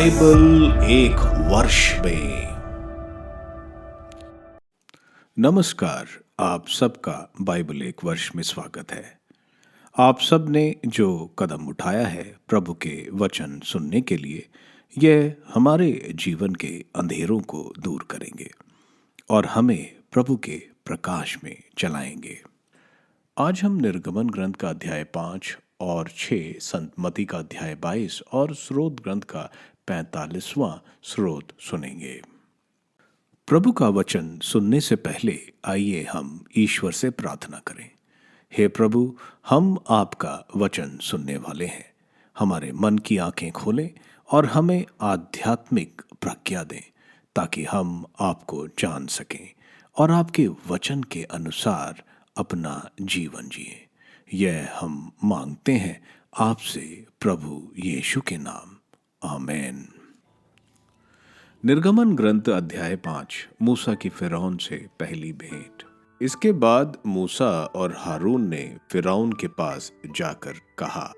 Bible एक वर्ष में। नमस्कार, आप सबका बाइबल एक वर्ष में स्वागत है। आप सब ने जो कदम उठाया है प्रभु के वचन सुनने के लिए, यह हमारे जीवन के अंधेरों को दूर करेंगे और हमें प्रभु के प्रकाश में चलाएंगे। आज हम निर्गमन ग्रंथ का अध्याय 5 और 6, संत मती का अध्याय 22 और स्रोत ग्रंथ का 45वां स्रोत सुनेंगे। प्रभु का वचन सुनने से पहले आइए हम ईश्वर से प्रार्थना करें। हे प्रभु, हम आपका वचन सुनने वाले हैं। हमारे मन की आंखें खोलें और हमें आध्यात्मिक प्रज्ञा दें ताकि हम आपको जान सकें और आपके वचन के अनुसार अपना जीवन जिए। यह हम मांगते हैं आपसे प्रभु यीशु के नाम, आमीन। निर्गमन ग्रंथ अध्याय 5, मूसा की फिरौन से पहली भेंट। इसके बाद मूसा और हारून ने फिरौन के पास जाकर कहा,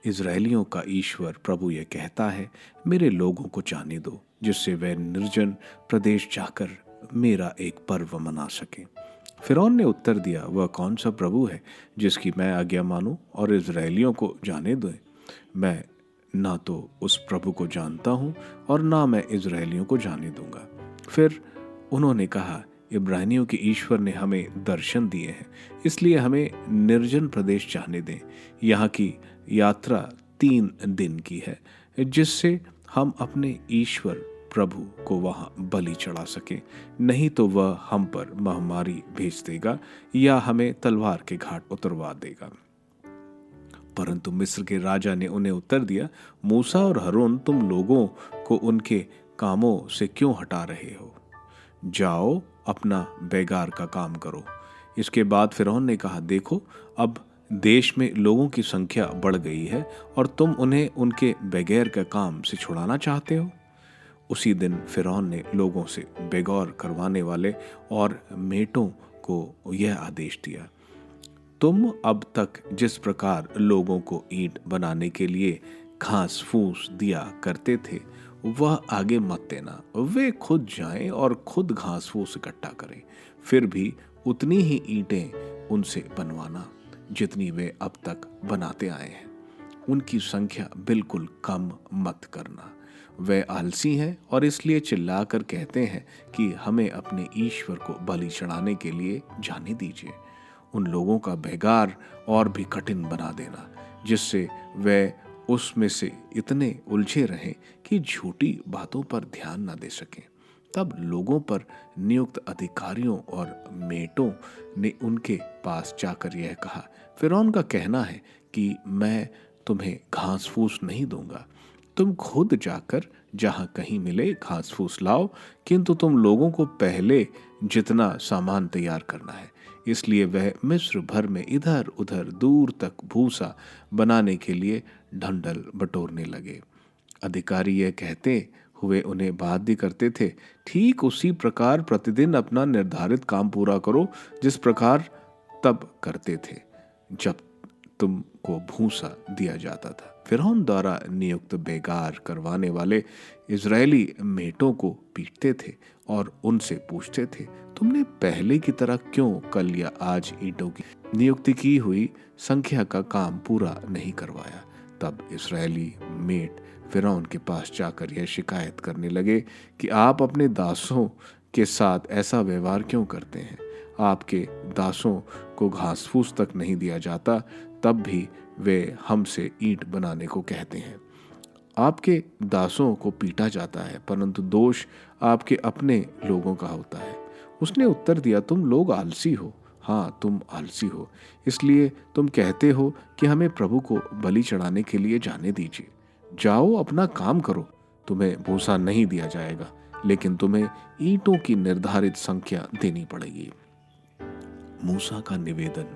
इजराइलियों का ईश्वर प्रभु यह कहता है, मेरे लोगों को जाने दो जिससे वे निर्जन प्रदेश जाकर मेरा एक पर्व मना सकें। फिरौन ने उत्तर दिया, वह कौन सा प्रभु है जिसकी मैं आज्ञा मानूं और इजराइलियों को जाने दूं? मैं ना तो उस प्रभु को जानता हूं और ना मैं इजराइलियों को जाने दूंगा। फिर उन्होंने कहा, इब्रानियों के ईश्वर ने हमें दर्शन दिए हैं, इसलिए हमें निर्जन प्रदेश जाने दें। यहाँ की यात्रा 3 दिन की है, जिससे हम अपने ईश्वर प्रभु को वहां बलि चढ़ा सके, नहीं तो वह हम पर महामारी भेज देगा या हमें तलवार के घाट उतरवा देगा। परंतु मिस्र के राजा ने उन्हें उत्तर दिया, मूसा और हारून, तुम लोगों को उनके कामों से क्यों हटा रहे हो? जाओ अपना बेगार का काम करो। इसके बाद फिरौन ने कहा, देखो अब देश में लोगों की संख्या बढ़ गई है और तुम उन्हें उनके बेगैर का काम से छुड़ाना चाहते हो। उसी दिन फिरौन ने लोगों से बेगौर करवाने वाले और मेटों को यह आदेश दिया, तुम अब तक जिस प्रकार लोगों को ईंट बनाने के लिए घास फूस दिया करते थे, वह आगे मत देना। वे खुद जाएं और खुद घास फूस इकट्ठा करें, फिर भी उतनी ही ईंटें उनसे बनवाना जितनी वे अब तक बनाते आए हैं। उनकी संख्या बिल्कुल कम मत करना। वे आलसी हैं और इसलिए चिल्लाकर कहते हैं कि हमें अपने ईश्वर को बलि चढ़ाने के लिए जाने दीजिए। उन लोगों का बेगार और भी कठिन बना देना, जिससे वे उसमें से इतने उलझे रहें कि झूठी बातों पर न दे सकें। तब लोगों पर नियुक्त अधिकारियों और मेटों ने उनके पास जाकर यह कहा, फिरौन का कहना है कि मैं तुम्हें घास फूस नहीं दूंगा। तुम खुद जाकर जहां कहीं मिले घास फूस लाओ, किंतु तुम लोगों को पहले जितना सामान तैयार करना है। इसलिए वह मिस्र भर में इधर उधर दूर तक भूसा बनाने के लिए ढंढल बटोरने लगे। अधिकारी यह कहते हुए उन्हें बात भी करते थे, ठीक उसी प्रकार प्रतिदिन अपना निर्धारित काम पूरा करो जिस प्रकार तब करते थे जब तुमको भूसा दिया जाता था। फिरौन द्वारा नियुक्त बेगार करवाने वाले इजरायली मेटों को पीटते थे और उनसे पूछते थे, तुमने पहले की तरह क्यों कल या आज ईंटों की नियुक्ति की हुई संख्या का काम पूरा नहीं करवाया? तब इजरायली मेट फिरौन के पास जाकर यह शिकायत करने लगे कि आप अपने दासों के साथ ऐसा व्यवहार क्यों करते हैं? आपके दासों को घास फूस तक नहीं दिया जाता, तब भी वे हमसे ईंट बनाने को कहते हैं। आपके दासों को पीटा जाता है, परंतु दोष आपके अपने लोगों का होता है। उसने उत्तर दिया, तुम लोग आलसी हो। हाँ, तुम आलसी हो, इसलिए तुम कहते हो कि हमें प्रभु को बलि चढ़ाने के लिए जाने दीजिए। जाओ अपना काम करो। तुम्हें भूसा नहीं दिया जाएगा, लेकिन तुम्हें ईंटों की निर्धारित संख्या देनी पड़ेगी। मूसा का निवेदन।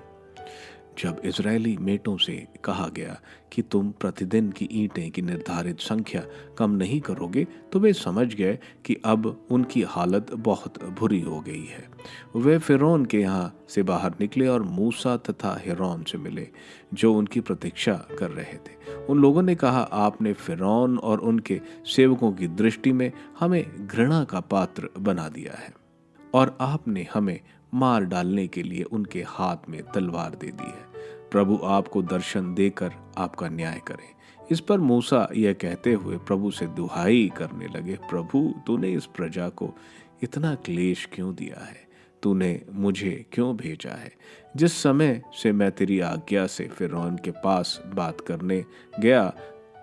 जब इजरायली मेटों से कहा गया कि तुम प्रतिदिन की ईंटें की निर्धारित संख्या कम नहीं करोगे, तो वे समझ गए कि अब उनकी हालत बहुत बुरी हो गई है। वे फिरौन के यहाँ से बाहर निकले और मूसा तथा हिरौन से मिले, जो उनकी प्रतीक्षा कर रहे थे। उन लोगों ने कहा, आपने फिरौन और उनके सेवकों की दृष्टि में हमें घृणा का पात्र बना दिया है और आपने हमें मार डालने के लिए उनके हाथ में तलवार दे दी है। प्रभु आपको दर्शन देकर आपका न्याय करे। इस पर मूसा यह कहते हुए प्रभु से दुहाई करने लगे, प्रभु तूने इस प्रजा को इतना क्लेश क्यों दिया है? तूने मुझे क्यों भेजा है? जिस समय से मैं तेरी आज्ञा से फिरौन के पास बात करने गया,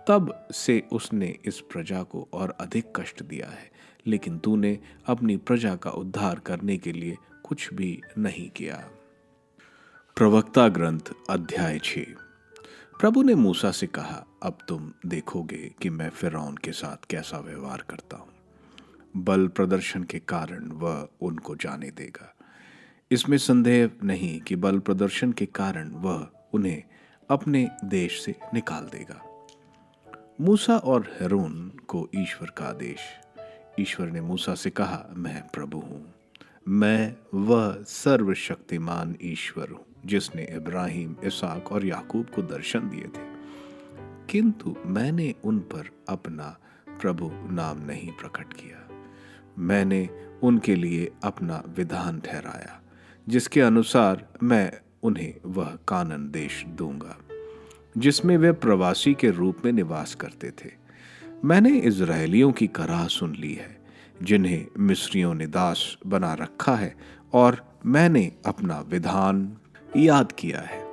तब से उसने इस प्रजा को और अधिक कष्ट दिया है, लेकिन तूने अपनी प्रजा का उद्धार करने के लिए कुछ भी नहीं किया। प्रवक्ता ग्रंथ अध्याय 6। प्रभु ने मूसा से कहा, अब तुम देखोगे कि मैं फिरौन के साथ कैसा व्यवहार करता हूँ। बल प्रदर्शन के कारण वह उनको जाने देगा। इसमें संदेह नहीं कि बल प्रदर्शन के कारण वह उन्हें अपने देश से निकाल देगा। मूसा और हारून को ईश्वर का आदेश। ईश्वर ने मूसा से कहा, मैं प्रभु हूँ, मैं वह सर्वशक्तिमान ईश्वर हूँ जिसने इब्राहिम, इसहाक और याकूब को दर्शन दिए थे, किंतु मैंने उन पर अपना प्रभु नाम नहीं प्रकट किया। मैंने उनके लिए अपना विधान ठहराया, जिसके अनुसार मैं उन्हें वह कानान देश दूंगा जिसमें वे प्रवासी के रूप में निवास करते थे। मैंने इजरायलियों की कराह सुन ली है, जिन्हें मिस्रियों ने दास बना रखा है, और मैंने अपना विधान याद किया है।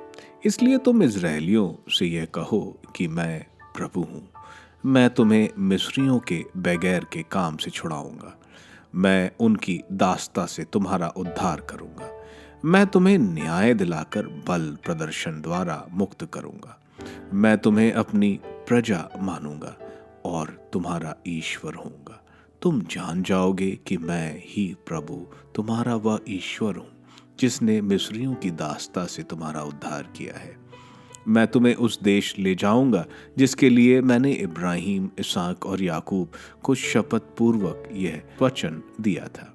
इसलिए तुम इजरायलियों से यह कहो कि मैं प्रभु हूँ। मैं तुम्हें मिस्रियों के बगैर के काम से छुड़ाऊंगा। मैं उनकी दास्ता से तुम्हारा उद्धार करूंगा। मैं तुम्हें न्याय दिलाकर बल प्रदर्शन द्वारा मुक्त करूंगा। मैं तुम्हें अपनी प्रजा मानूंगा और तुम्हारा ईश्वर होऊंगा। तुम जान जाओगे कि मैं ही प्रभु तुम्हारा वह ईश्वर हूं, जिसने मिस्रियों की दास्ता से तुम्हारा उद्धार किया है। मैं तुम्हें उस देश ले जाऊंगा जिसके लिए मैंने इब्राहिम, इसहाक और याकूब को शपथ पूर्वक यह वचन दिया था।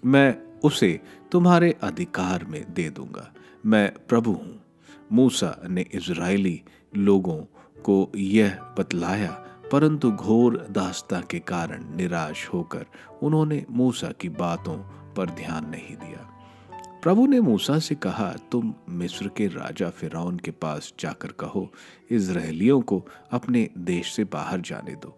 मैं उसे तुम्हारे अधिकार में दे दूंगा। मैं प्रभु हूं। मूसा ने इजरायली लोगों को यह बतलाया, परंतु घोर दास्ता के कारण निराश होकर उन्होंने मूसा की बातों पर ध्यान नहीं दिया। प्रभु ने मूसा से कहा, तुम मिस्र के राजा फिरौन के पास जाकर कहो, इजरायलियों को अपने देश से बाहर जाने दो।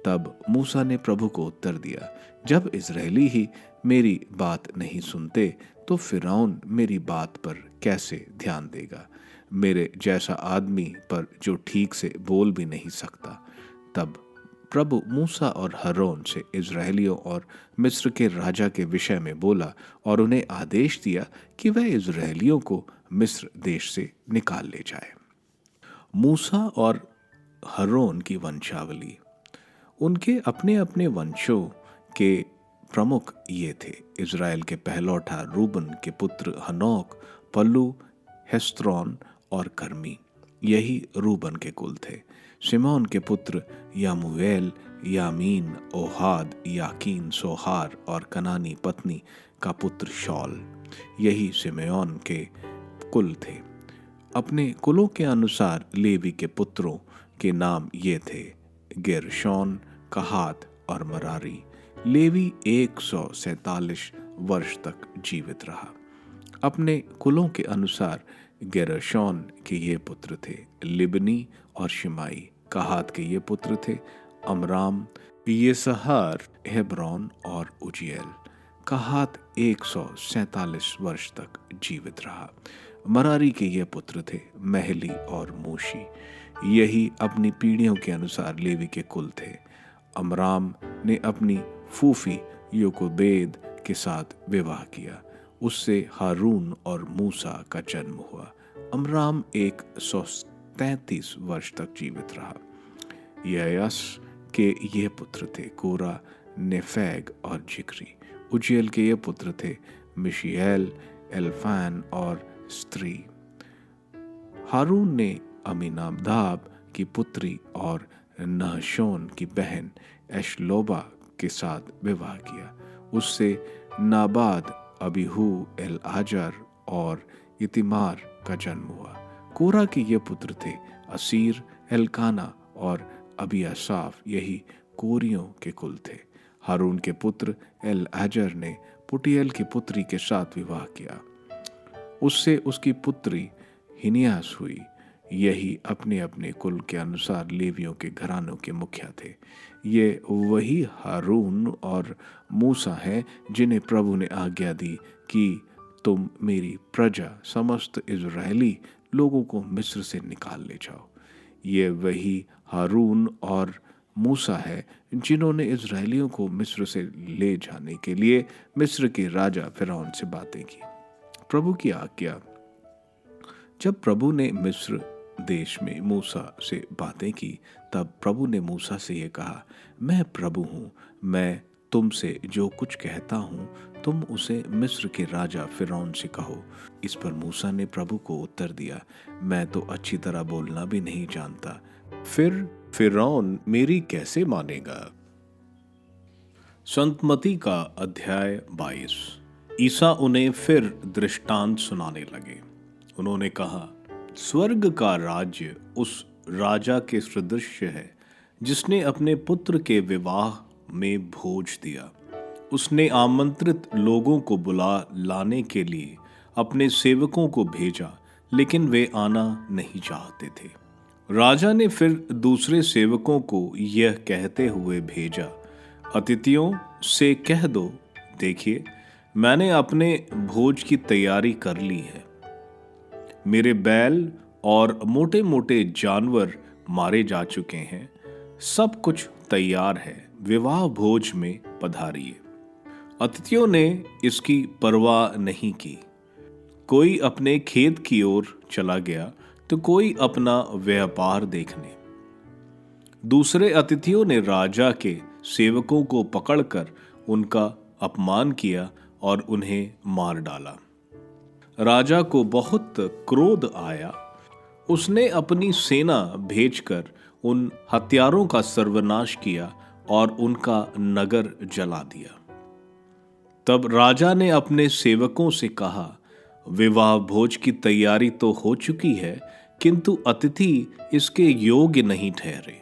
तब मूसा ने प्रभु को उत्तर दिया, जब इजरायली ही मेरी बात नहीं सुनते, तो फिरौन मेरी बात पर कैसे ध्यान देगा, मेरे जैसा आदमी पर जो ठीक से बोल भी नहीं सकता। तब प्रभु मूसा और हारून से इजरायलियों और मिस्र के राजा के विषय में बोला और उन्हें आदेश दिया कि वह इजरायलियों को मिस्र देश से निकाल ले जाए। मूसा और हारून की वंशावली। उनके अपने अपने वंशों के प्रमुख ये थे। इजराइल के पहलौठा रूबन के पुत्र हनोक, पल्लू, हेस्रोन और कर्मी, यही रूबन के कुल थे। शिमोन के पुत्र यामुएल, यामीन, ओहाद, याकीन, सोहार और कनानी पत्नी का पुत्र शौल, यही सिमेयोन के कुल थे। अपने कुलों के अनुसार लेवी के पुत्रों के नाम ये थे, गेरशोन, कहात और मरारी। लेवी 147 वर्ष तक जीवित रहा। अपने कुलों के अनुसार गेरशोन के ये पुत्र थे, लिबनी और शिमाई। कहात के ये पुत्र थे, अमराम, येसहार, हेब्रोन और उजिएल। कहात 147 वर्ष तक जीवित रहा। मरारी के ये पुत्र थे, महली और मूशी। यही अपनी पीढ़ियों के अनुसार लेवी के कुल थे। अमराम ने अपनी फूफी योकोबेद के साथ विवाह किया। उससे हारून और मूसा का जन्म हुआ। अमराम 133 वर्ष तक जीवित रहा। यस के ये पुत्र थे, कोरा, नेफेग और जिक्री। उजिएल के ये पुत्र थे, मिशिएल, एल्फान और स्त्री। हारून ने अमीनादाब की पुत्री और नहशोन की बहन एशलोबा के साथ विवाह किया। उससे नाबाद, अबीहू, एलआजर और इतिमार का जन्म हुआ। कोरा के ये पुत्र थे असीर, एलकाना और अबियासाफ, यही कोरियों के कुल थे। हारून के पुत्र एलआजर ने पुटियल की पुत्री के साथ विवाह किया। उससे उसकी पुत्री हिनियास हुई। यही अपने अपने कुल के अनुसार लेवियों के घरानों के मुखिया थे। ये वही हारून और मूसा हैं जिन्हें प्रभु ने आज्ञा दी कि तुम मेरी प्रजा समस्त इज़राइली लोगों को मिस्र से निकाल ले जाओ। ये वही हारून और मूसा है जिन्होंने इज़राइलियों को मिस्र से ले जाने के लिए मिस्र के राजा फिरौन से बातें की। प्रभु की आज्ञा। जब प्रभु ने मिस्र देश में मूसा से बातें की, तब प्रभु ने मूसा से ये कहा, मैं प्रभु हूँ, मैं तुमसे जो कुछ कहता हूँ तुम उसे मिस्र के राजा फिरौन से कहो। इस पर मूसा ने प्रभु को उत्तर दिया, मैं तो अच्छी तरह बोलना भी नहीं जानता, फिर फिरौन मेरी कैसे मानेगा। संतमती का अध्याय 22। ईसा उन्हें फिर दृष्टांत सुनाने लगे। उन्होंने कहा, स्वर्ग का राज्य उस राजा के सदृश है जिसने अपने पुत्र के विवाह में भोज दिया। उसने आमंत्रित लोगों को बुला लाने के लिए अपने सेवकों को भेजा, लेकिन वे आना नहीं चाहते थे। राजा ने फिर दूसरे सेवकों को यह कहते हुए भेजा, अतिथियों से कह दो, देखिए मैंने अपने भोज की तैयारी कर ली है। मेरे बैल और मोटे मोटे जानवर मारे जा चुके हैं, सब कुछ तैयार है, विवाह भोज में पधारिए। अतिथियों ने इसकी परवाह नहीं की। कोई अपने खेत की ओर चला गया तो कोई अपना व्यापार देखने। दूसरे अतिथियों ने राजा के सेवकों को पकड़कर उनका अपमान किया और उन्हें मार डाला। राजा को बहुत क्रोध आया। उसने अपनी सेना भेजकर उन हत्यारों का सर्वनाश किया और उनका नगर जला दिया। तब राजा ने अपने सेवकों से कहा, विवाह भोज की तैयारी तो हो चुकी है, किंतु अतिथि इसके योग्य नहीं ठहरे।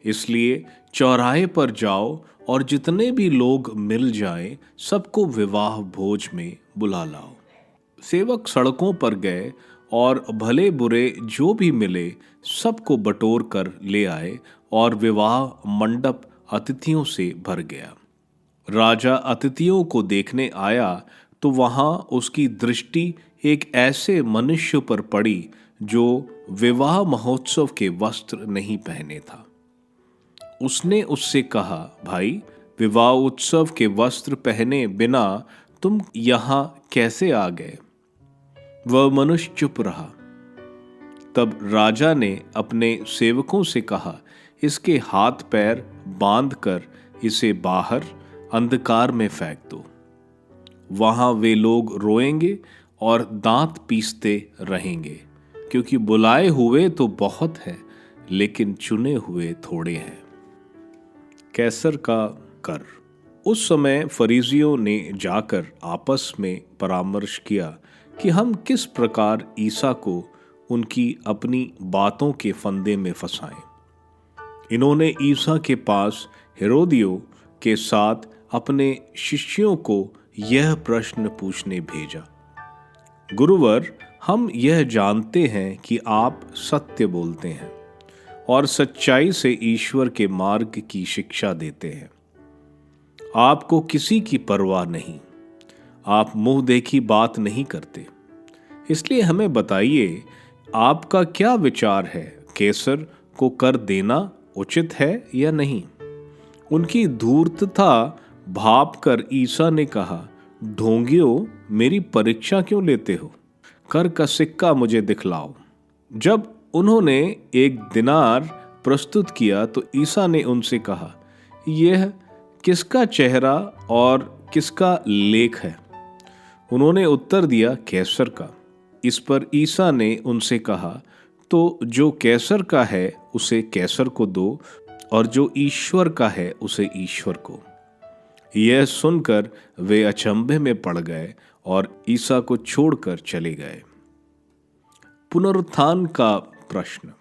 इसलिए चौराहे पर जाओ और जितने भी लोग मिल जाएं, सबको विवाह भोज में बुला लाओ। सेवक सड़कों पर गए और भले बुरे जो भी मिले सबको बटोर कर ले आए और विवाह मंडप अतिथियों से भर गया। राजा अतिथियों को देखने आया तो वहां उसकी दृष्टि एक ऐसे मनुष्य पर पड़ी जो विवाह महोत्सव के वस्त्र नहीं पहने था। उसने उससे कहा, भाई, विवाह उत्सव के वस्त्र पहने बिना तुम यहां कैसे आ गए? वह मनुष्य चुप रहा। तब राजा ने अपने सेवकों से कहा, इसके हाथ पैर बांधकर इसे बाहर अंधकार में फेंक दो। वहां वे लोग रोएंगे और दांत पीसते रहेंगे, क्योंकि बुलाए हुए तो बहुत हैं, लेकिन चुने हुए थोड़े हैं। कैसर का कर। उस समय फरीसियों ने जाकर आपस में परामर्श किया कि हम किस प्रकार ईसा को उनकी अपनी बातों के फंदे में फंसाएं। इन्होंने ईसा के पास हेरोदियों के साथ अपने शिष्यों को यह प्रश्न पूछने भेजा, गुरुवर, हम यह जानते हैं कि आप सत्य बोलते हैं और सच्चाई से ईश्वर के मार्ग की शिक्षा देते हैं। आपको किसी की परवाह नहीं, आप मुंह देखी बात नहीं करते। इसलिए हमें बताइए, आपका क्या विचार है, कैसर को कर देना उचित है या नहीं? उनकी धूर्तता भाप कर ईसा ने कहा, ढोंगियों, मेरी परीक्षा क्यों लेते हो? कर का सिक्का मुझे दिखलाओ। जब उन्होंने एक दिनार प्रस्तुत किया तो ईसा ने उनसे कहा, यह किसका चेहरा और किसका लेख है? उन्होंने उत्तर दिया, कैसर का। इस पर ईसा ने उनसे कहा, तो जो कैसर का है उसे कैसर को दो, और जो ईश्वर का है उसे ईश्वर को। यह सुनकर वे अचंभे में पड़ गए और ईसा को छोड़कर चले गए। पुनरुत्थान का प्रश्न।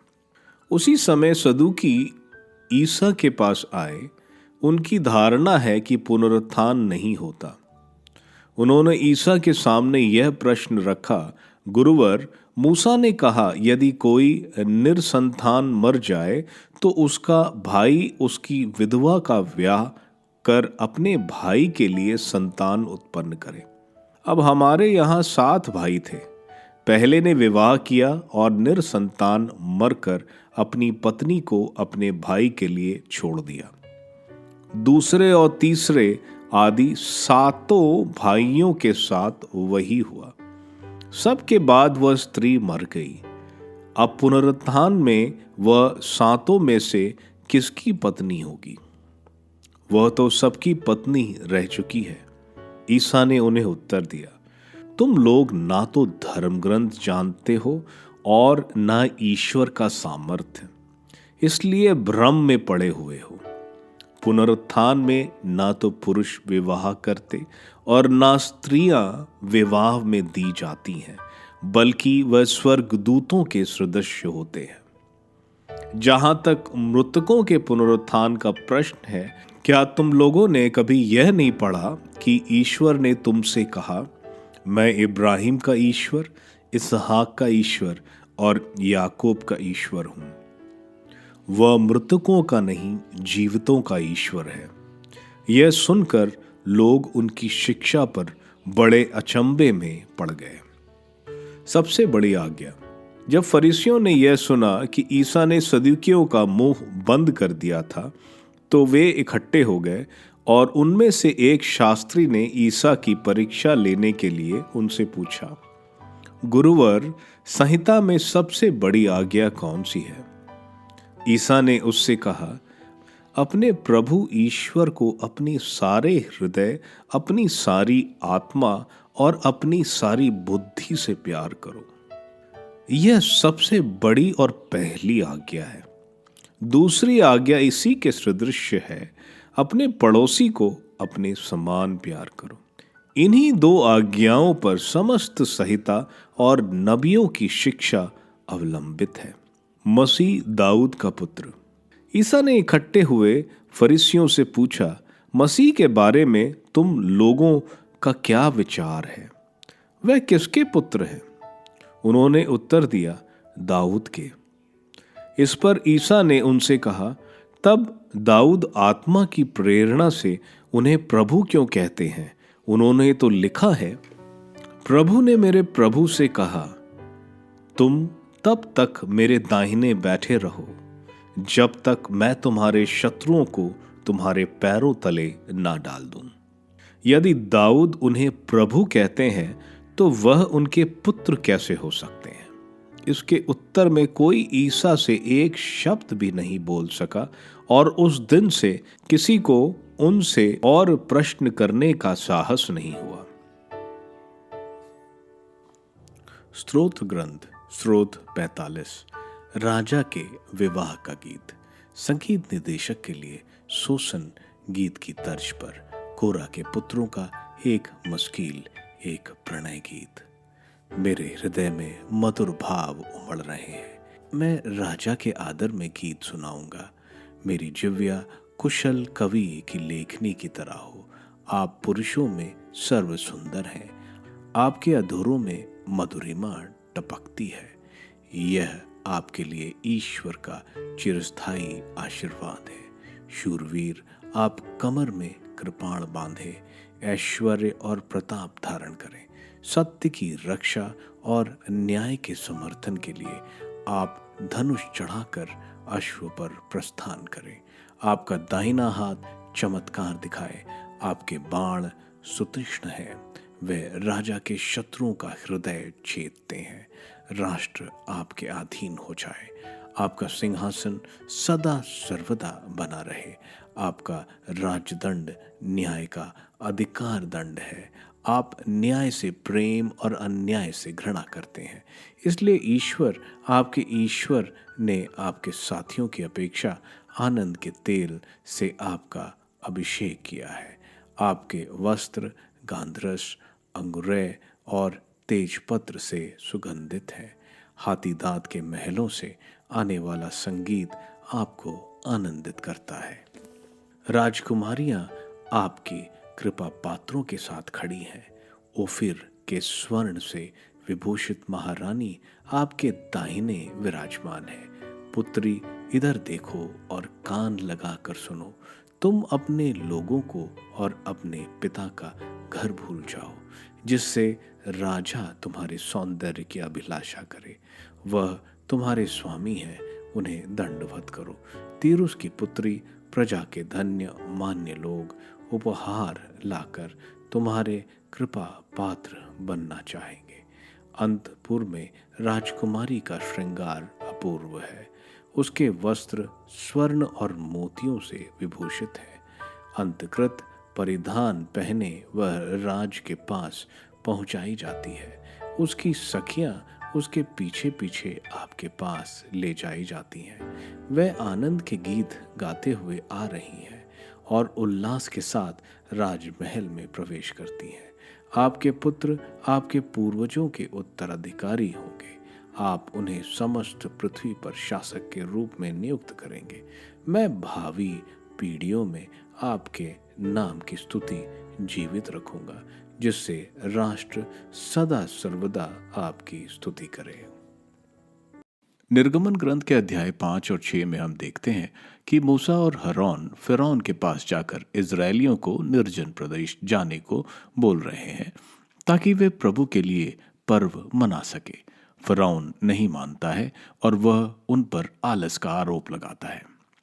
उसी समय सदूकी ईसा के पास आए। उनकी धारणा है कि पुनरुत्थान नहीं होता। उन्होंने ईसा के सामने यह प्रश्न रखा, गुरुवर, मूसा ने कहा यदि कोई निरसंतान मर जाए तो उसका भाई उसकी विधवा का ब्याह कर अपने भाई के लिए संतान उत्पन्न करे। अब हमारे यहाँ 7 भाई थे। पहले ने विवाह किया और निरसंतान मरकर अपनी पत्नी को अपने भाई के लिए छोड़ दिया। दूसरे और तीसरे आदि 7 भाइयों के साथ वही हुआ। सबके बाद वह स्त्री मर गई। अब पुनरुत्थान में वह 7 में से किसकी पत्नी होगी? वह तो सबकी पत्नी रह चुकी है। ईसा ने उन्हें उत्तर दिया, तुम लोग ना तो धर्म ग्रंथ जानते हो और ना ईश्वर का सामर्थ्य, इसलिए भ्रम में पड़े हुए हो। पुनरुत्थान में ना तो पुरुष विवाह करते और ना स्त्रियां विवाह में दी जाती हैं, बल्कि वह स्वर्गदूतों के सदृश होते हैं। जहां तक मृतकों के पुनरुत्थान का प्रश्न है, क्या तुम लोगों ने कभी यह नहीं पढ़ा कि ईश्वर ने तुमसे कहा, मैं इब्राहिम का ईश्वर, इसहाक का ईश्वर और याकूब का ईश्वर हूं। वह मृतकों का नहीं, जीवितों का ईश्वर है। यह सुनकर लोग उनकी शिक्षा पर बड़े अचंभे में पड़ गए। सबसे बड़ी आज्ञा। जब फरीसियों ने यह सुना कि ईसा ने सदूकियों का मुंह बंद कर दिया था, तो वे इकट्ठे हो गए और उनमें से एक शास्त्री ने ईसा की परीक्षा लेने के लिए उनसे पूछा, गुरुवर, संहिता में सबसे बड़ी आज्ञा कौन सी है? ईसा ने उससे कहा, अपने प्रभु ईश्वर को अपनी सारे हृदय, अपनी सारी आत्मा और अपनी सारी बुद्धि से प्यार करो। यह सबसे बड़ी और पहली आज्ञा है। दूसरी आज्ञा इसी के सदृश है, अपने पड़ोसी को अपने समान प्यार करो। इन्हीं 2 आज्ञाओं पर समस्त संहिता और नबियों की शिक्षा अवलंबित है। मसीह दाऊद का पुत्र। ईसा ने इकट्ठे हुए फरीसियों से पूछा, मसीह के बारे में तुम लोगों का क्या विचार है? वह किसके पुत्र है? उन्होंने उत्तर दिया, दाऊद के। इस पर ईसा ने उनसे कहा, तब दाऊद आत्मा की प्रेरणा से उन्हें प्रभु क्यों कहते हैं? उन्होंने तो लिखा है, प्रभु ने मेरे प्रभु से कहा, तुम तब तक मेरे दाहिने बैठे रहो जब तक मैं तुम्हारे शत्रुओं को तुम्हारे पैरों तले ना डाल दूं। यदि दाऊद उन्हें प्रभु कहते हैं तो वह उनके पुत्र कैसे हो सकते हैं? इसके उत्तर में कोई ईसा से एक शब्द भी नहीं बोल सका और उस दिन से किसी को उनसे और प्रश्न करने का साहस नहीं हुआ। स्रोत ग्रंथ। स्रोत 45। राजा के विवाह का गीत। संगीत निर्देशक के लिए शोषण गीत की तर्ज पर कोरा के पुत्रों का एक मस्कील, एक प्रणय गीत। मेरे हृदय में मधुर भाव उमड़ रहे हैं। मैं राजा के आदर में गीत सुनाऊंगा। मेरी जिव्या कुशल कवि की लेखनी की तरह हो। आप पुरुषों में सर्व सुंदर हैं। आपके अधरों में मधुरिमा टपकती है। यह आपके लिए ईश्वर का चिरस्थायी आशीर्वाद है। शूरवीर, आप कमर में कृपाण बांधे ऐश्वर्य और प्रताप धारण करें। सत्य की रक्षा और न्याय के समर्थन के लिए आप धनुष चढ़ाकर अश्व पर प्रस्थान करें। आपका दाहिना हाथ चमत्कार दिखाए। आपके बाण सुतीक्ष्ण हैं। वे राजा के शत्रुओं का हृदय छेदते हैं। राष्ट्र आपके अधीन हो जाए। आपका सिंहासन सदा सर्वदा बना रहे। आपका राजदंड न्याय का अधिकार दंड है। आप न्याय से प्रेम और अन्याय से घृणा करते हैं। इसलिए ईश्वर ने आपके साथियों की अपेक्षा आनंद के तेल से आपका अभिषेक किया है। आपके वस्त्र गांधरस, अंगुरय और तेजपत्र से सुगंधित है। हाथी दांत के महलों से आने वाला संगीत आपको आनंदित करता है। राजकुमारियां आपकी कृपा पात्रों के साथ खड़ी हैं। ओफिर के स्वर्ण से विभूषित महारानी आपके दाहिने विराजमान है। पुत्री, इधर देखो और कान लगाकर सुनो। तुम अपने लोगों को और अपने पिता का घर भूल जाओ, जिससे राजा तुम्हारे सौंदर्य की अभिलाषा करे। वह तुम्हारे स्वामी हैं, उन्हें दंडवत करो। तीरुस की पुत्री, प्रजा के धन्य मान्य लोग उपहार लाकर तुम्हारे कृपा पात्र बनना चाहेंगे। अंतपुर में राजकुमारी का श्रृंगार अपूर्व है। उसके वस्त्र स्वर्ण और मोतियों से विभूषित है। अंतकृत परिधान पहने वह राज के पास पहुंचाई जाती है। उसकी सखियां उसके पीछे पीछे आपके पास ले जाई जाती हैं। वह आनंद के गीत गाते हुए आ रही हैं और उल्लास के साथ राजमहल में प्रवेश करती हैं। आपके पुत्र आपके पूर्वजों के उत्तराधिकारी होंगे। आप उन्हें समस्त पृथ्वी पर शासक के रूप में नियुक्त करेंगे। मैं भावी पीढ़ियों में आपके नाम की स्तुति जीवित रखूंगा, जिससे राष्ट्र सदा सर्वदा आपकी स्तुति करे। निर्गमन ग्रंथ के अध्याय 5 और 6 में हम देखते हैं कि मूसा और हारून फिरौन के पास जाकर इजरायलियों को निर्जन प्रदेश जाने को बोल रहे हैं, ताकि वे प्रभु के लिए पर्व मना सके। फिरौन नहीं मानता है और वह उन पर आलस का आरोप लगाता है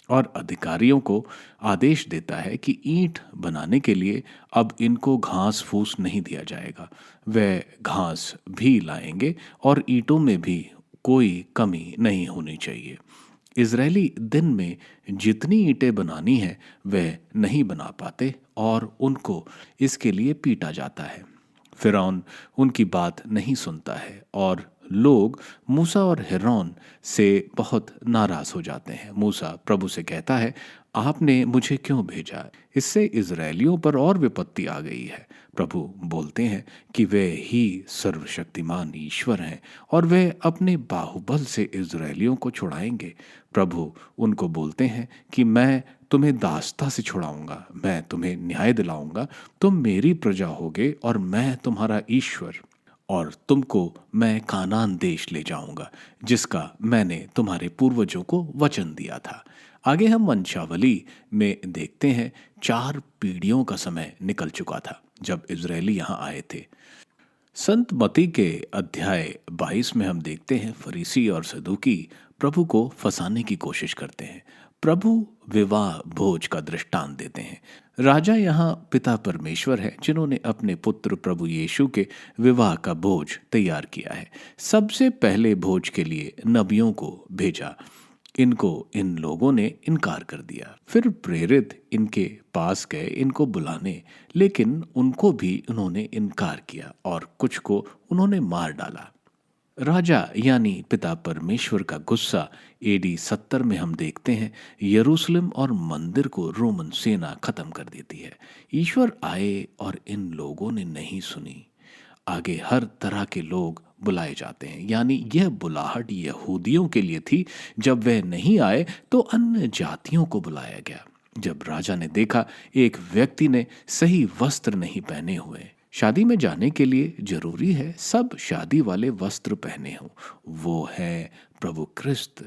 और अधिकारियों को आदेश देता है कि ईंट बनाने के लिए अब इनको घास फूस नहीं दिया जाएगा। वे घास भी लाएंगे और ईंटों में भी कोई कमी नहीं होनी चाहिए। इजरायली दिन में जितनी ईंटें बनानी है वह नहीं बना पाते और उनको इसके लिए पीटा जाता है। फिरौन उनकी बात नहीं सुनता है और लोग मूसा और हारून से बहुत नाराज हो जाते हैं। मूसा प्रभु से कहता है, आपने मुझे क्यों भेजा? इससे इजरायलियों पर और विपत्ति आ गई है। प्रभु बोलते हैं कि वे ही सर्वशक्तिमान ईश्वर हैं और वे अपने बाहुबल से इजरायलियों को छुड़ाएंगे। प्रभु उनको बोलते हैं कि मैं तुम्हें दासता से छुड़ाऊंगा, मैं तुम्हें न्याय दिलाऊंगा, तुम मेरी प्रजा होगे और मैं तुम्हारा ईश्वर, और तुमको मैं कानान देश ले जाऊंगा, जिसका मैंने तुम्हारे पूर्वजों को वचन दिया था। आगे हम वंशावली में देखते हैं 4 पीढ़ियों का समय निकल चुका था जब इजरायली यहाँ आए थे। संत मती के अध्याय 22 में हम देखते हैं फरीसी और सदूकी प्रभु को फंसाने की कोशिश करते हैं। प्रभु विवाह भोज का दृष्टांत देते हैं। राजा यहाँ पिता परमेश्वर है, जिन्होंने अपने पुत्र प्रभु यीशु के विवाह का भोज तैयार किया है। सबसे पहले भोज के लिए नबियों को भेजा। इन लोगों ने इनकार कर दिया। फिर प्रेरित इनके पास गए इनको बुलाने, लेकिन उनको भी उन्होंने इनकार किया और कुछ को उन्होंने मार डाला। राजा यानी पिता परमेश्वर का गुस्सा एडी 70 में हम देखते हैं यरूशलेम और मंदिर को रोमन सेना खत्म कर देती है। ईश्वर आए और इन लोगों ने नहीं सुनी। आगे हर तरह के लोग बुलाए जाते हैं, यानी यह बुलाहट यहूदियों के लिए थी। जब वह नहीं आए तो अन्य जातियों को बुलाया गया। जब राजा ने देखा एक व्यक्ति ने सही वस्त्र नहीं पहने हुए, शादी में जाने के लिए जरूरी है सब शादी वाले वस्त्र पहने हों, वो है प्रभु क्रिस्त।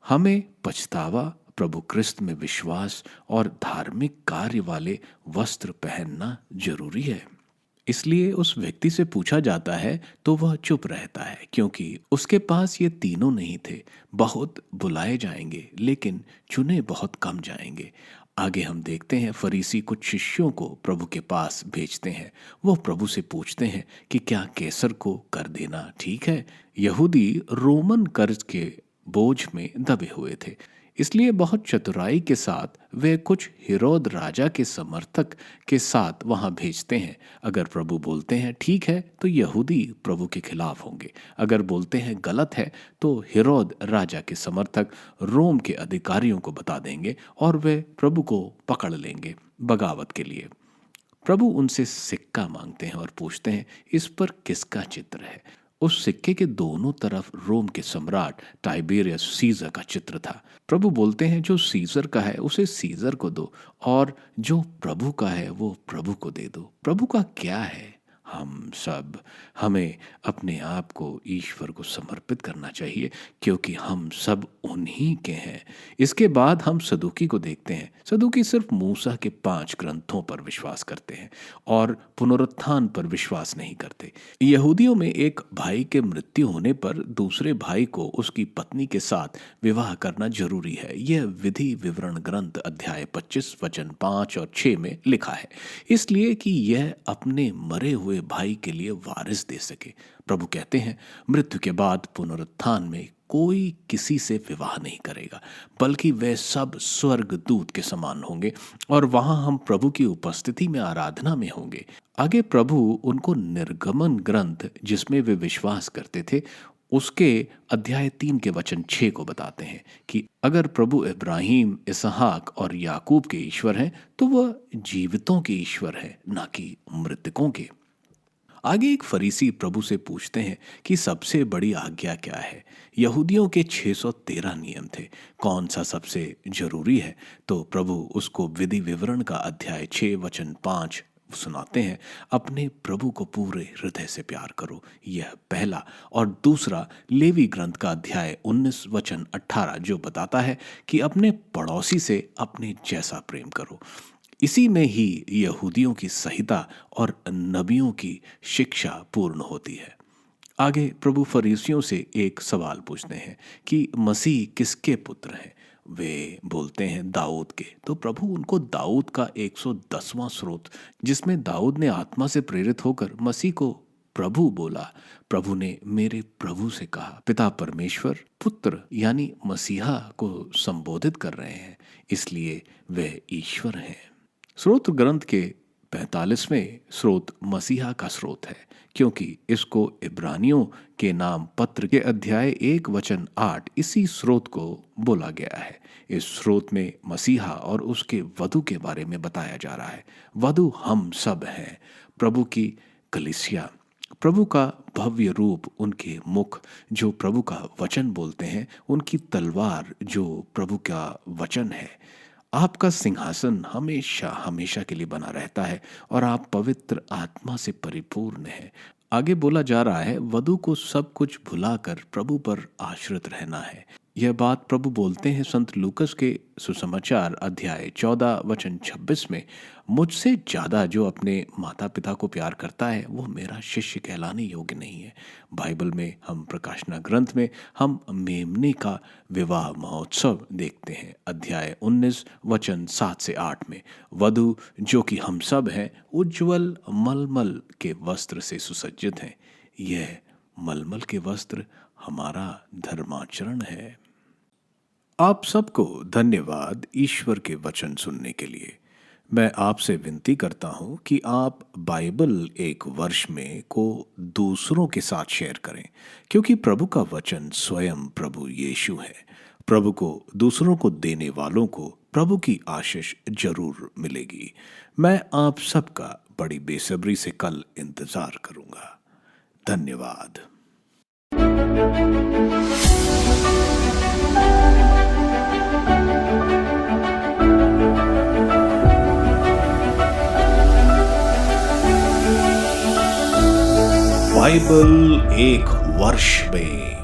हमें पछतावा, प्रभु क्रिस्त में विश्वास और धार्मिक कार्य वाले वस्त्र पहनना जरूरी है। इसलिए उस व्यक्ति से पूछा जाता है तो वह चुप रहता है, क्योंकि उसके पास ये तीनों नहीं थे। बहुत बुलाए जाएंगे लेकिन चुने बहुत कम जाएंगे। आगे हम देखते हैं फरीसी कुछ शिष्यों को प्रभु के पास भेजते हैं। वो प्रभु से पूछते हैं कि क्या कैसर को कर देना ठीक है? यहूदी रोमन कर के बोझ में दबे हुए थे। इसलिए बहुत चतुराई के साथ वे कुछ हेरोद राजा के समर्थक के साथ वहां भेजते हैं। अगर प्रभु बोलते हैं ठीक है तो यहूदी प्रभु के खिलाफ होंगे, अगर बोलते हैं गलत है तो हेरोद राजा के समर्थक रोम के अधिकारियों को बता देंगे और वे प्रभु को पकड़ लेंगे बगावत के लिए। प्रभु उनसे सिक्का मांगते हैं और पूछते हैं इस पर किसका चित्र है। उस सिक्के के दोनों तरफ रोम के सम्राट टाइबेरियस सीजर का चित्र था। प्रभु बोलते हैं जो सीजर का है उसे सीजर को दो और जो प्रभु का है वो प्रभु को दे दो। प्रभु का क्या है? हमें अपने आप को ईश्वर को समर्पित करना चाहिए क्योंकि हम सब उन्हीं के हैं। इसके बाद हम सदूकी को देखते हैं। सदूकी सिर्फ मूसा के 5 ग्रंथों पर विश्वास करते हैं और पुनरुत्थान पर विश्वास नहीं करते। यहूदियों में एक भाई के मृत्यु होने पर दूसरे भाई को उसकी पत्नी के साथ विवाह करना जरूरी है। यह विधि विवरण ग्रंथ अध्याय 25 वचन 5 और 6 में लिखा है, इसलिए कि यह अपने मरे हुए भाई के लिए वारिस दे सके। प्रभु कहते हैं मृत्यु के बाद पुनरुत्थान में कोई किसी से विवाह नहीं करेगा, बल्कि वे सब स्वर्ग दूत के समान होंगे और वहां हम प्रभु की उपस्थिति में आराधना में होंगे। आगे प्रभु उनको निर्गमन ग्रंथ जिसमें वे विश्वास करते थे उसके अध्याय 3 के वचन 6 को बताते हैं कि अगर प्रभु इब्राहिम, इसहाक और याकूब के ईश्वर हैं तो वह जीवितों के ईश्वर है, ना कि मृतकों के। आगे एक फरीसी प्रभु से पूछते हैं कि सबसे बड़ी आज्ञा क्या है। यहूदियों के 613 नियम थे, कौन सा सबसे जरूरी है? तो प्रभु उसको विधि विवरण का अध्याय 6 वचन 5 सुनाते हैं, अपने प्रभु को पूरे हृदय से प्यार करो, यह पहला। और दूसरा लेवी ग्रंथ का अध्याय 19 वचन 18 जो बताता है कि अपने पड़ोसी से अपने जैसा प्रेम करो। इसी में ही यहूदियों की संहिता और नबियों की शिक्षा पूर्ण होती है। आगे प्रभु फरीसियों से एक सवाल पूछते हैं कि मसीह किसके पुत्र हैं। वे बोलते हैं दाऊद के। तो प्रभु उनको दाऊद का 110वां स्रोत जिसमें दाऊद ने आत्मा से प्रेरित होकर मसीह को प्रभु बोला, प्रभु ने मेरे प्रभु से कहा। पिता परमेश्वर पुत्र यानी मसीहा को संबोधित कर रहे हैं, इसलिए वे ईश्वर हैं। स्रोत ग्रंथ के 45वें स्रोत मसीहा का स्रोत है, क्योंकि इसको इब्रानियों के नाम पत्र के अध्याय 1 वचन 8 इसी स्रोत को बोला गया है। इस स्रोत में मसीहा और उसके वधु के बारे में बताया जा रहा है। वधु हम सब हैं, प्रभु की कलीसिया। प्रभु का भव्य रूप, उनके मुख जो प्रभु का वचन बोलते हैं, उनकी तलवार जो प्रभु का वचन है। आपका सिंहासन हमेशा हमेशा के लिए बना रहता है और आप पवित्र आत्मा से परिपूर्ण हैं। आगे बोला जा रहा है वधु को सब कुछ भुलाकर प्रभु पर आश्रित रहना है। यह बात प्रभु बोलते हैं संत लूकस के सुसमाचार अध्याय 14 वचन 26 में, मुझसे ज्यादा जो अपने माता पिता को प्यार करता है वो मेरा शिष्य कहलाने योग्य नहीं है। बाइबल में हम प्रकाशना ग्रंथ में हम मेमने का विवाह महोत्सव देखते हैं अध्याय 19 वचन 7 से 8 में। वधु जो कि हम सब हैं उज्ज्वल मलमल के वस्त्र से सुसज्जित हैं। यह मलमल के वस्त्र हमारा धर्माचरण है। आप सबको धन्यवाद ईश्वर के वचन सुनने के लिए। मैं आपसे विनती करता हूं कि आप बाइबल एक वर्ष में को दूसरों के साथ शेयर करें, क्योंकि प्रभु का वचन स्वयं प्रभु यीशु है। प्रभु को दूसरों को देने वालों को प्रभु की आशीष जरूर मिलेगी। मैं आप सबका बड़ी बेसब्री से कल इंतजार करूंगा। धन्यवाद। बाइबल एक वर्ष में